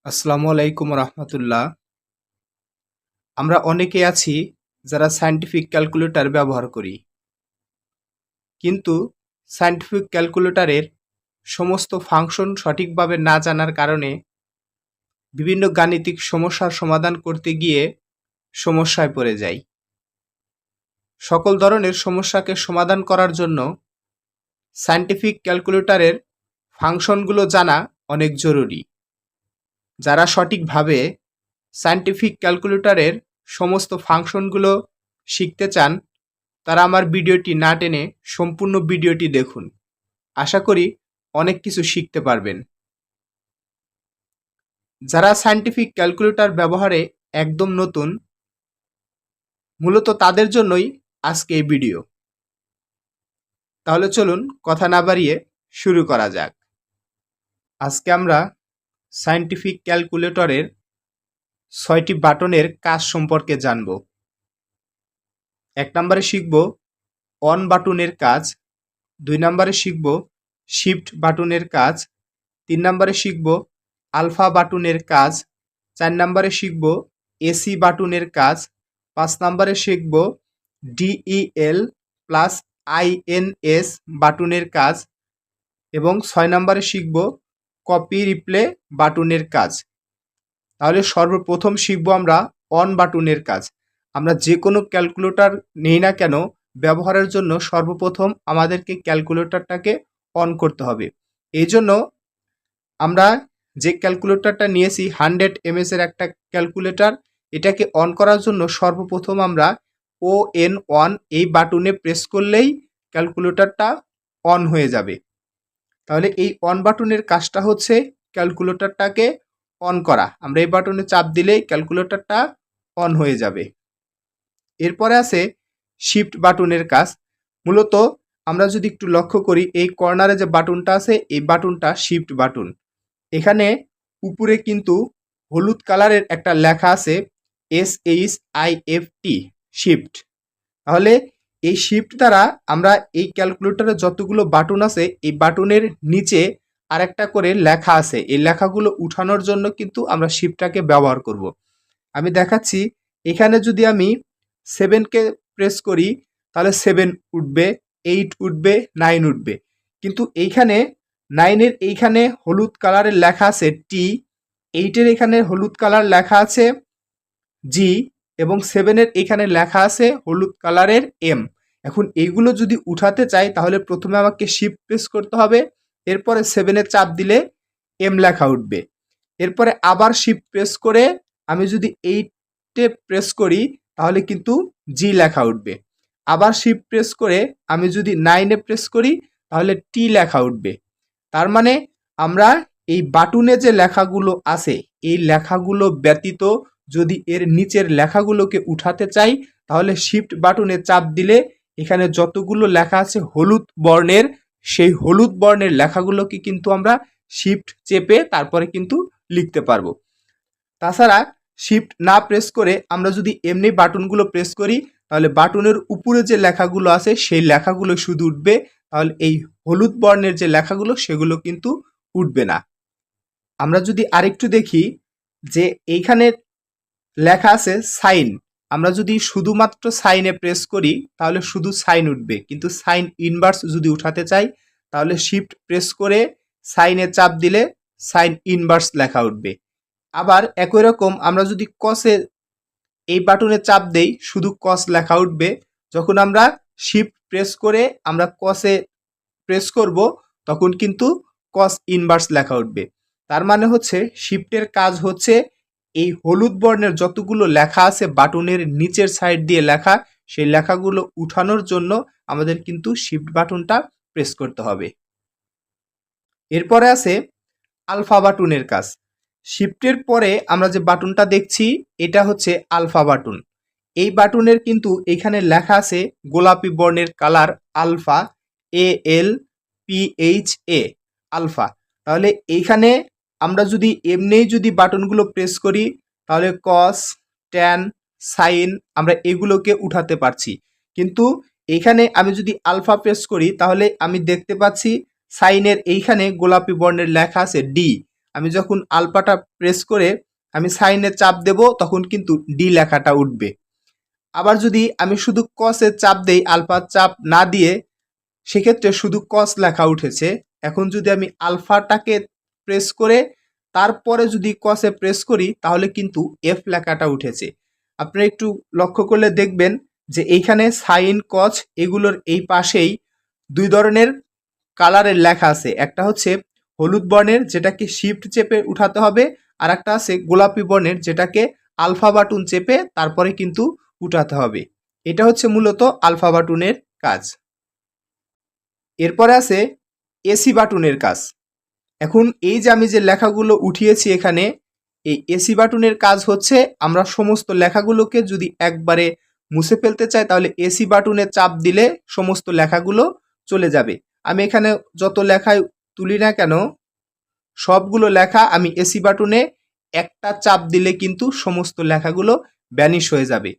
আসসালামু আলাইকুম রহমতুল্লাহ। আমরা অনেকে আছি যারা সায়েন্টিফিক ক্যালকুলেটর ব্যবহার করি, কিন্তু সায়েন্টিফিক ক্যালকুলেটরের সমস্ত ফাংশন সঠিকভাবে না জানার কারণে বিভিন্ন গাণিতিক সমস্যার সমাধান করতে গিয়ে সমস্যায় পড়ে যাই। সকল ধরনের সমস্যাকে সমাধান করার জন্য সায়েন্টিফিক ক্যালকুলেটরের ফাংশনগুলো জানা অনেক জরুরি। যারা সঠিকভাবে সায়েন্টিফিক ক্যালকুলেটরের সমস্ত ফাংশনগুলো শিখতে চান, তারা আমার ভিডিওটি না টেনে সম্পূর্ণ ভিডিওটি দেখুন। আশা করি অনেক কিছু শিখতে পারবেন। যারা সায়েন্টিফিক ক্যালকুলেটর ব্যবহারে একদম নতুন, মূলত তাদের জন্যই আজকে এই ভিডিও। তাহলে চলুন কথা না বাড়িয়ে শুরু করা যাক। আজকে আমরা সায়েন্টিফিক ক্যালকুলেটরের 6টি বাটনের কাজ সম্পর্কে জানব। 1 নম্বরে শিখব অন বাটনের কাজ, 2 নম্বরে শিখব শিফট বাটনের কাজ, 3 নম্বরে শিখব আলফা বাটনের কাজ, 4 নম্বরে শিখব এসি বাটনের কাজ, 5 নম্বরে শিখব ডিইএল প্লাস আইএনএস বাটনের কাজ এবং 6 নম্বরে শিখব কপি রিপ্লে বাটনের কাজ। তাহলে সর্বপ্রথম শিখব আমরা অন বাটনের কাজ। আমরা যে কোনো ক্যালকুলেটর নেই না কেন, ব্যবহারের জন্য সর্বপ্রথম আমাদেরকে ক্যালকুলেটরটাকে অন করতে হবে। এই জন্য আমরা যে ক্যালকুলেটরটা নিয়েছি 100 mAh এর একটা ক্যালকুলেটর, এটাকে অন করার জন্য সর্বপ্রথম আমরা ON এই বাটনে প্রেস করলেই ক্যালকুলেটরটা অন হয়ে যাবে। তাহলে এই অন বাটনের কাজটা হচ্ছে ক্যালকুলেটরটাকে অন করা। আমরা এই বাটনে চাপ দিলেই ক্যালকুলেটরটা অন হয়ে যাবে। এরপরে আছে শিফট বাটনের কাজ। মূলত আমরা যদি একটু লক্ষ্য করি, এই কর্নারে যে বাটনটা আছে এই বাটনটা শিফট বাটন। এখানে উপরে কিন্তু হলুদ কালারের একটা লেখা আছে SHIFT শিফট। তাহলে এই শিফট দ্বারা আমরা এই ক্যালকুলেটরে যতগুলো বাটন আছে এই বাটনের নিচে আরেকটা করে লেখা আছে, এই লেখাগুলো উঠানোর জন্য কিন্তু আমরা শিফটটাকে ব্যবহার করব। আমি দেখাচ্ছি, এখানে যদি আমি 7কে প্রেস করি তাহলে 7 উঠবে, 8 উঠবে, 9 উঠবে। কিন্তু এইখানে 9-এর এইখানে হলুদ কালারের লেখা আছে টি, 8-এর এখানে হলুদ কালার লেখা আছে জি এবং 7-এর এখানে লেখা আছে হলুদ কালারের এম। এখন এইগুলো যদি উঠাতে চাই তাহলে প্রথমে আমাকে শিফট প্রেস করতে হবে, এরপরে 7-এ চাপ দিলে এম লেখা উঠবে। এরপরে আবার শিফট প্রেস করে আমি যদি 8-এ প্রেস করি তাহলে কিন্তু জি লেখা উঠবে। আবার শিফট প্রেস করে আমি যদি 9-এ প্রেস করি তাহলে টি লেখা উঠবে। তার মানে আমরা এই বাটনে যে লেখাগুলো আছে এই লেখাগুলো ব্যতীত যদি এর নিচের লেখাগুলোকে উঠাতে চাই তাহলে শিফট বাটনে চাপ দিলে এখানে যতগুলো লেখা আছে হলুদ বর্ণের, সেই হলুদ বর্ণের লেখাগুলোকে কিন্তু আমরা শিফট চেপে তারপরে কিন্তু লিখতে পারবো। তাছাড়া শিফট না প্রেস করে আমরা যদি এমনি বাটনগুলো প্রেস করি তাহলে বাটনের উপরে যে লেখাগুলো আছে সেই লেখাগুলো শুধু উঠবে, তাহলে এই হলুদ বর্ণের যে লেখাগুলো সেগুলো কিন্তু উঠবে না। আমরা যদি আরেকটু দেখি যে এইখানে লেখা আছে সাইন, আমরা যদি শুধুমাত্র সাইনে প্রেস করি তাহলে শুধু সাইন উঠবে, কিন্তু সাইন ইনভার্স যদি উঠাতে চাই তাহলে শিফট প্রেস করে সাইনে চাপ দিলে সাইন ইনভার্স লেখা উঠবে। আবার একই রকম আমরা যদি কসে এই বাটনে চাপ দেই শুধু কস লেখা উঠবে। যখন আমরা শিফট প্রেস করে আমরা কসে প্রেস করব তখন কিন্তু কস ইনভার্স লেখা উঠবে। তার মানে হচ্ছে শিফটের কাজ হচ্ছে এই হলুদ বর্ণের যতগুলো লেখা আছে বাটনের নিচের সাইড দিয়ে লেখা, সেই লেখাগুলো উঠানোর জন্য আমাদের কিন্তু শিফট বাটনটা প্রেস করতে হবে। এরপরে আছে আলফা বাটনের কাজ। শিফটের পরে আমরা যে বাটনটা দেখছি এটা হচ্ছে আলফা বাটন। এই বাটনের কিন্তু এখানে লেখা আছে গোলাপি বর্ণের কালার আলফা, ALPHA আলফা। তাহলে এইখানে আমরা যদি এমনিই যদি বাটনগুলো প্রেস করি তাহলে কস, ট্যান, সাইন আমরা এগুলোকে উঠাতে পারছি, কিন্তু এইখানে আমি যদি আলফা প্রেস করি তাহলে আমি দেখতে পাচ্ছি সাইনের এইখানে গোলাপি বর্ণের লেখা আছে ডি। আমি যখন আলফাটা প্রেস করে আমি সাইনে চাপ দেব তখন কিন্তু ডি লেখাটা উঠবে। আবার যদি আমি শুধু কসে চাপ দেই আলফা চাপ না দিয়ে, সেক্ষেত্রে শুধু কস লেখা উঠেছে। এখন যদি আমি আলফাটাকে প্রেস করে তারপরে যদি কসে প্রেস করি তাহলে কিন্তু এফ লেখাটা উঠেছে। আপনারা একটু লক্ষ্য করলে দেখবেন যে এইখানে সাইন কস এগুলোর এই পাশেই দুই ধরনের কালারের লেখা আছে। একটা হচ্ছে হলুদ বর্ণের যেটাকে শিফট চেপে উঠাতে হবে, আর একটা আছে গোলাপি বর্ণের যেটাকে আলফা বাটন চেপে তারপরে কিন্তু উঠাতে হবে। এটা হচ্ছে মূলত আলফা বাটনের কাজ। এরপরে আছে এসি বাটনের কাজ। এখন এই যে আমি যে লেখাগুলো উঠিয়েছি এখানে, এই এসি বাটনের কাজ হচ্ছে আমরা সমস্ত লেখাগুলোকে যদি একবারে মুছে ফেলতে চাই তাহলে এসি বাটনে চাপ দিলে সমস্ত লেখাগুলো চলে যাবে। আমি এখানে যত লেখাই তুলি না কেন সবগুলো লেখা আমি এসি বাটনে একটা চাপ দিলে কিন্তু সমস্ত লেখাগুলো ভ্যানিশ হয়ে যাবে।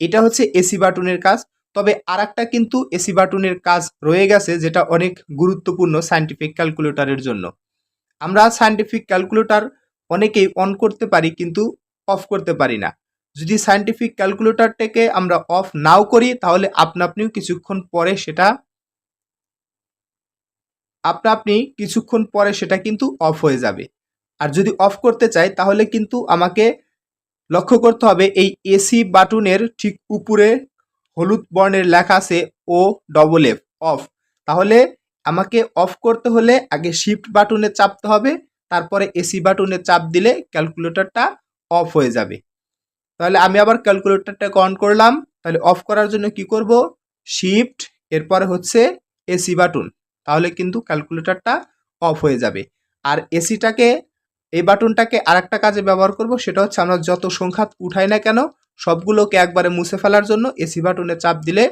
এটা হচ্ছে এসি বাটনের কাজ। তবে আরেকটা কিন্তু এসি বাটনের কাজ রয়ে গেছে যেটা অনেক গুরুত্বপূর্ণ সায়েন্টিফিক ক্যালকুলেটরের জন্য। আমরা সায়েন্টিফিক ক্যালকুলেটর অনেকেই অন করতে পারি কিন্তু অফ করতে পারি না। যদি সায়েন্টিফিক ক্যালকুলেটরটাকে আমরা অফ নাও করি তাহলে আপনিও কিছুক্ষণ পরে সেটা কিন্তু অফ হয়ে যাবে। আর যদি অফ করতে চাই তাহলে কিন্তু আমাকে লক্ষ্য করতে হবে এই এসি বাটনের ঠিক উপরে হলুদ বর্ণের লেখা আছে ও ডবল এফ অফ। তাহলে আমাকে অফ করতে হলে আগে শিফট বাটনে চাপতে হবে, তারপরে এসি বাটনে চাপ দিলে ক্যালকুলেটরটা অফ হয়ে যাবে। তাহলে আমি আবার ক্যালকুলেটরটাকে অন করলাম। তাহলে অফ করার জন্য কি করব, শিফট এরপরে হচ্ছে এসি বাটন, তাহলে কিন্তু ক্যালকুলেটরটা অফ হয়ে যাবে। আর এই বাটনটাকে আরেকটা কাজে ব্যবহার করব, সেটা হচ্ছে আমরা যত সংখ্যা উঠাই না কেন সবগুলোকে একবারে মুছে ফেলার জন্য এসি বাটনে চাপ দিলে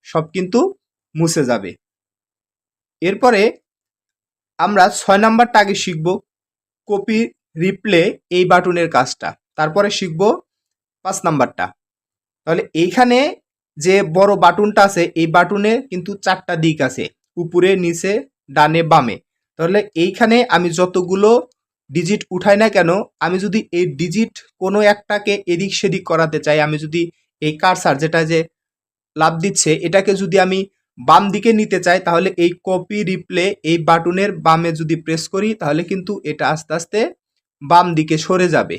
সব কিন্তু মুছে যাবে। এরপরে আমরা 6 নাম্বারটা আগে শিখব, কপি রিপ্লে এই বাটনের কাজটা, তারপরে শিখব 5 নাম্বারটা। তাহলে এইখানে যে বড় বাটনটা আছে এই বাটনে কিন্তু 4টা দিক আছে, উপরে নিচে ডানে বামে। তাহলে এইখানে আমি যতগুলো ডিজিট উঠাই না কেন, আমি যদি এই ডিজিট কোনো একটাকে এদিক সেদিক করাতে চাই, আমি যদি এই কার্সার যেটা যে লাভ দিচ্ছে এটাকে যদি আমি বাম দিকে নিতে চাই তাহলে এই কপি রিপ্লে এই বাটনের বামে যদি প্রেস করি তাহলে কিন্তু এটা আস্তে আস্তে বাম দিকে সরে যাবে।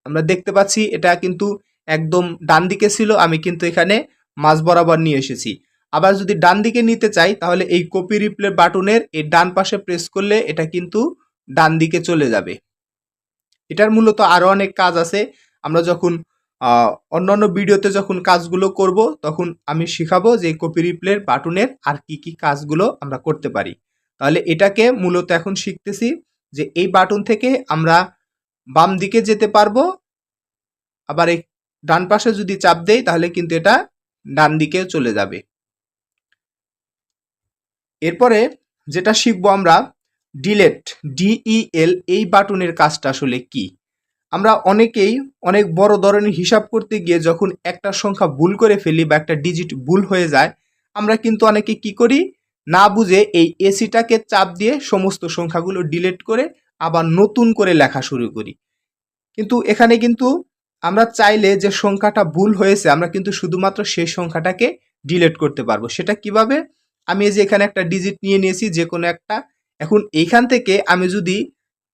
আমরা দেখতে পাচ্ছি এটা কিন্তু একদম ডান দিকে ছিল, আমি কিন্তু এখানে মাঝ বরাবর নিয়ে এসেছি। আবার যদি ডান দিকে নিতে চাই তাহলে এই কপি রিপ্লে বাটনের এই ডান পাশে প্রেস করলে এটা কিন্তু ডান দিকে চলে যাবে। এটার মূলত আরো অনেক কাজ আছে। আমরা যখন অন্যান্য ভিডিওতে যখন কাজগুলো করব তখন আমি শিখাবো যে কপি রিপ্লের বাটনের আর কি কি কাজগুলো আমরা করতে পারি। তাহলে এটাকে মূলত এখন শিখতেছি যে এই বাটন থেকে আমরা বাম দিকে যেতে পারবো, আবার এই ডান পাশে যদি চাপ দেই তাহলে কিন্তু এটা ডান দিকে চলে যাবে। এরপরে যেটা শিখবো আমরা ডিলেট, ডিইএল এই বাটনের কাজটা আসলে কি। আমরা অনেকেই অনেক বড় ধরনের হিসাব করতে গিয়ে যখন একটা সংখ্যা ভুল করে ফেলি বা একটা ডিজিট ভুল হয়ে যায়, আমরা কিন্তু অনেকে কি করি না বুঝে এই এসিটাকে চাপ দিয়ে সমস্ত সংখ্যাগুলো ডিলিট করে আবার নতুন করে লেখা শুরু করি। কিন্তু এখানে কিন্তু আমরা চাইলে যে সংখ্যাটা ভুল হয়েছে আমরা কিন্তু শুধুমাত্র সেই সংখ্যাটাকে ডিলিট করতে পারবো। সেটা কিভাবে, আমি এই যে এখানে একটা ডিজিট নিয়ে নিয়েছি যে কোনো একটা, এখন এইখান থেকে আমি যদি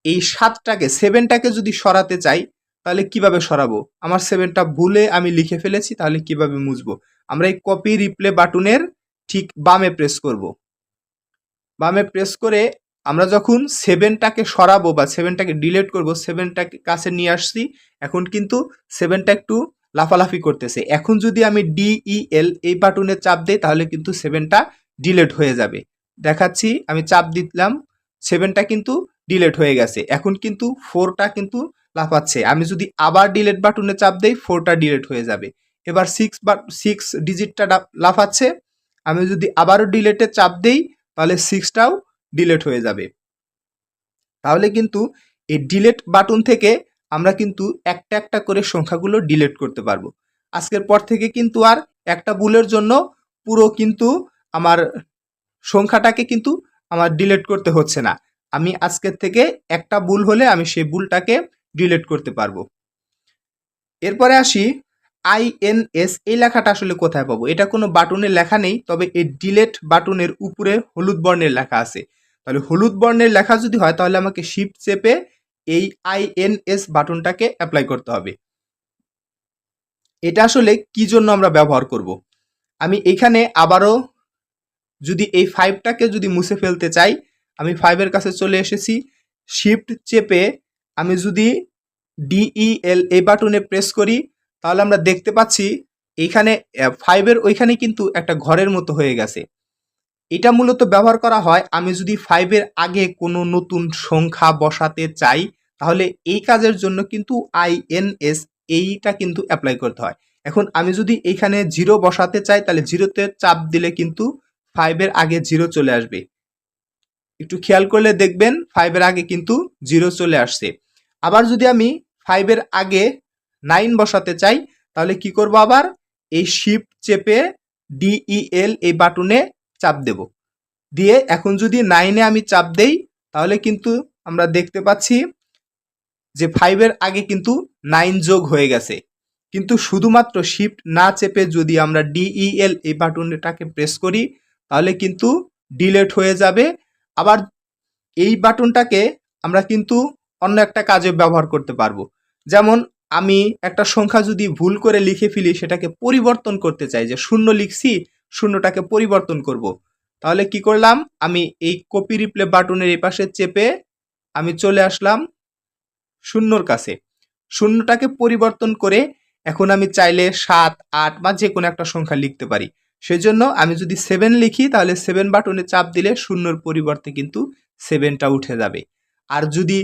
এই 7টাকে যদি সরাতে চাই তাহলে কিভাবে সরাবো, আমার 7টা ভুলে আমি লিখে ফেলেছি তাহলে কিভাবে মুছবো, আমরা এই কপি রিপ্লে বাটনের ঠিক বামে প্রেস করব। বামে প্রেস করে আমরা যখন 7টাকে সরাবো বা 7টাকে ডিলিট করব, 7টাকে কাছে নিয়ে আসছি, এখন কিন্তু 7টা একটু লাফালাফি করতেছে। এখন যদি আমি ডিইএল এই বাটনে চাপ দিই তাহলে কিন্তু 7টা ডিলিট হয়ে যাবে। দেখাচ্ছি, আমি চাপ দিলাম, 7টা কিন্তু ডিলিট হয়ে গেছে। এখন কিন্তু 4টা কিন্তু লাফাচ্ছে। আমি যদি আবার ডিলিট বাটনে চাপ দেই 4টা ডিলিট হয়ে যাবে। এবার 6 ডিজিটটা লাফাচ্ছে, আমি যদি আবারও ডিলিটে চাপ দেই তাহলে 6টাও ডিলিট হয়ে যাবে। তাহলে কিন্তু এই ডিলিট বাটন থেকে আমরা কিন্তু একটা একটা করে সংখ্যাগুলো ডিলিট করতে পারবো। আজকের পর থেকে কিন্তু আর একটা ভুলের জন্য পুরো কিন্তু আমার সংখ্যাটাকে কিন্তু আমার ডিলিট করতে হচ্ছে না। আমি আজকের থেকে একটা ভুল হলে আমি সেই ভুলটাকে ডিলিট করতে পারবো। এরপরে আসি INS, এই লেখাটা আসলে কোথায় পাবো? এটা কোনো বাটনে লেখা নেই, তবে এই ডিলেট বাটনের উপরে হলুদ বর্ণের লেখা আছে। তাহলে হলুদ বর্ণের লেখা যদি হয় তাহলে আমাকে শিফট চেপে এই INS বাটনটাকে অ্যাপ্লাই করতে হবে। এটা আসলে কি জন্য আমরা ব্যবহার করব? আমি এখানে আবারও যদি এই 5টাকে যদি মুছে ফেলতে চাই, আমি 5 এর কাছে চলে এসেছি। শিফট চেপে আমি যদি DEL এই বাটনে প্রেস করি তাহলে আমরা দেখতে পাচ্ছি এইখানে 5 এর ওইখানে কিন্তু একটা ঘরের মতো হয়ে গেছে। এটা মূলত ব্যবহার করা হয় আমি যদি 5 এর আগে কোনো নতুন সংখ্যা বসাতে চাই, তাহলে এই কাজের জন্য কিন্তু INS এইটা কিন্তু অ্যাপ্লাই করতে হয়। এখন আমি যদি এইখানে 0 বসাতে চাই তাহলে 0 তে চাপ দিলে কিন্তু 5 এর আগে 0 চলে আসবে। একটু খেয়াল করলে দেখবেন 5 এর আগে কিন্তু 0 চলে আসছে। আবার যদি আমি 5 এর আগে 9 বসাতে চাই তাহলে কি করব? আবার এই শিফট চেপে DEL এই বাটনে চাপ দেব। দিয়ে এখন যদি 9 এ আমি চাপ দেই তাহলে কিন্তু আমরা দেখতে পাচ্ছি যে 5 এর আগে কিন্তু 9 যোগ হয়ে গেছে। কিন্তু শুধুমাত্র শিফট না চেপে যদি আমরা DEL এই বাটনটাকে প্রেস করি তাহলে কিন্তু ডিলিট হয়ে যাবে। আবার এই বাটনটাকে আমরা কিন্তু অন্য একটা কাজে ব্যবহার করতে পারবো। যেমন আমি একটা সংখ্যা যদি ভুল করে লিখে ফেলি, সেটাকে পরিবর্তন করতে চাই, যে 0 লিখছি, শূন্যটাকে পরিবর্তন করব। তাহলে কি করলাম? আমি এই কপি রিপ্লে বাটনের এই পাশে চেপে আমি চলে আসলাম 0 কাছে। শূন্যটাকে পরিবর্তন করে এখন আমি চাইলে 7, 8 বা যে কোনো একটা সংখ্যা লিখতে পারি। সেজন্য আমি যদি 7 লিখি তাহলে 7 বাটনে চাপ দিলে 0-র পরিবর্তে কিন্তু 7টা উঠে যাবে। আর যদি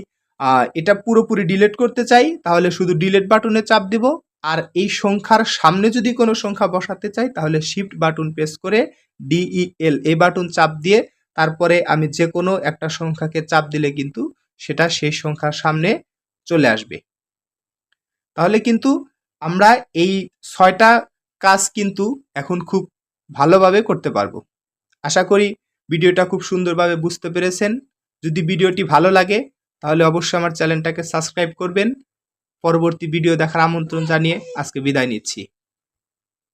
এটা পুরোপুরি ডিলিট করতে চাই তাহলে শুধু ডিলিট বাটনে চাপ দিব। আর এই সংখ্যার সামনে যদি কোনো সংখ্যা বসাতে চাই তাহলে শিফট বাটন প্রেস করে DEL এই বাটন চাপ দিয়ে তারপরে আমি যে কোনো একটা সংখ্যাকে চাপ দিলে কিন্তু সেটা সেই সংখ্যার সামনে চলে আসবে। তাহলে কিন্তু আমরা এই 6টা কাজ কিন্তু এখন খুব ভালোভাবে করতে পারবো। আশা করি ভিডিওটা খুব সুন্দরভাবে বুঝতে পেরেছেন। যদি ভিডিওটি ভালো লাগে তাহলে অবশ্যই আমার চ্যানেলটাকে সাবস্ক্রাইব করবেন। পরবর্তী ভিডিও দেখার আমন্ত্রণ জানিয়ে আজকে বিদায় নিচ্ছি।